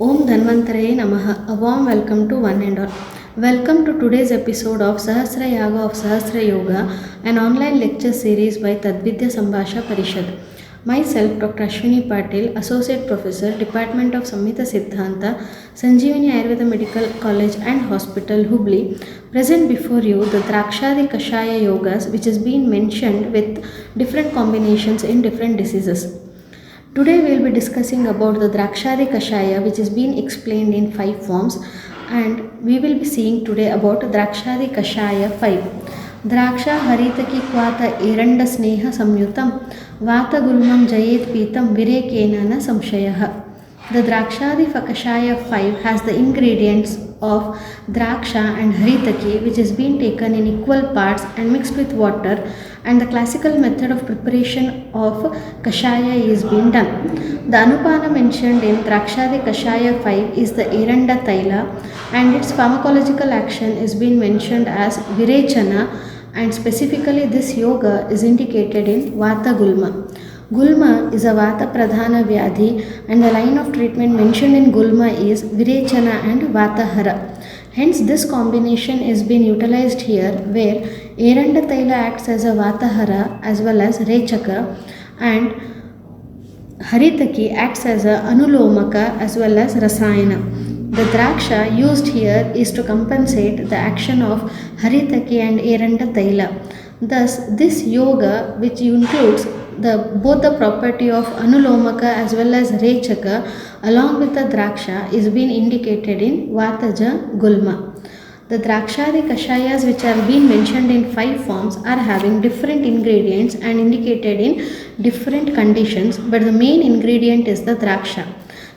Om Dhanvantaraye Namaha. A warm welcome to one and all. Welcome to today's episode of Sahasra Yaga of Sahasra Yoga, an online lecture series by Tadvidya Sambhasha Parishad. Myself, Dr. Ashwini Patil, Associate Professor, Department of Samhita Siddhanta, Sanjeevani Ayurveda Medical College and Hospital, Hubli, present before you the Drakshadi Kashaya Yogas, which has been mentioned with different combinations in different diseases. Today we will be discussing about the Drakshadi Kashaya, which has been explained in 5 forms, and we will be seeing today about Drakshadi Kashaya 5. Draksha Haritaki Kvata Eranda Sneha Samyutam Vata Gulmam Jayet Pitam Virekena na Samshayaha. The Drakshadi Kashaya 5 has the ingredients of Draksha and Haritaki, which has been taken in equal parts and mixed with water, and the classical method of preparation of Kashaya is being done. The Anupana mentioned in Drakshadi Kashaya 5 is the Eranda Taila, and its pharmacological action is being mentioned as Virechana, and specifically this yoga is indicated in Vata Gulma. Gulma is a Vata Pradhana Vyadhi, and the line of treatment mentioned in Gulma is Virechana and Vatahara. Hence this combination is being utilized here, where Eranda Taila acts as a Vatahara as well as Rechaka, and Haritaki acts as a Anulomaka as well as Rasayana. The Draksha used here is to compensate the action of Haritaki and Eranda Taila. Thus, this yoga, which includes both the property of Anulomaka as well as Rechaka along with the Draksha, is being indicated in Vataja Gulma. The Drakshadi Kashayas, which are being mentioned in 5 forms, are having different ingredients and indicated in different conditions, but the main ingredient is the Draksha.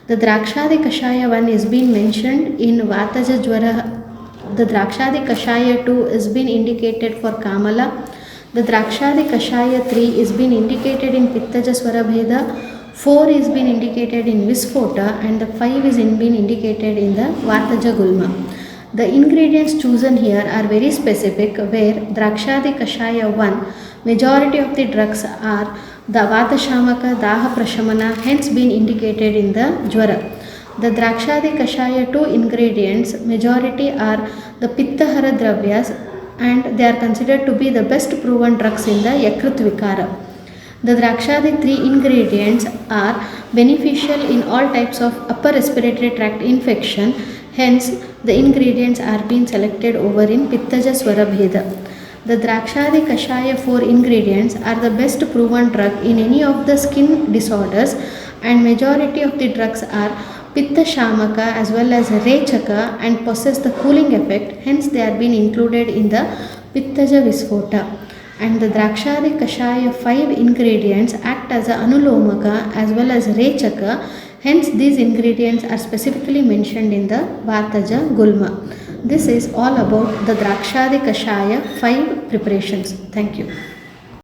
The Drakshadi Kashaya 1 is being mentioned in Vataja Jwara. The Drakshadi Kashaya 2 is being indicated for Kamala. The Drakshadi Kashaya 3 is being indicated in Pittaja Swarabheda. 4 is being indicated in Visphota, and the 5 is being indicated in the Vataja Gulma. The ingredients chosen here are very specific, where Drakshadi Kashaya 1, majority of the drugs are the Vata Shamaka, Daha Prashamana, hence being indicated in the Jwara. The Drakshadi Kashaya 2 ingredients, majority are the Pittahara Dravyas, and they are considered to be the best proven drugs in the Yakrit Vikara. The Drakshadi 3 ingredients are beneficial in all types of upper respiratory tract infection, hence the ingredients are being selected over in Pittaja Swarabheda. The Drakshadi Kashaya 4 ingredients are the best proven drug in any of the skin disorders, and majority of the drugs are Pitta Shamaka as well as Rechaka and possess the cooling effect, hence they are being included in the Pittaja Visphota. And the Drakshadi Kashaya 5 ingredients act as a Anulomaka as well as Rechaka, hence these ingredients are specifically mentioned in the Vataja Gulma. This is all about the Drakshadi Kashaya 5 preparations. Thank you.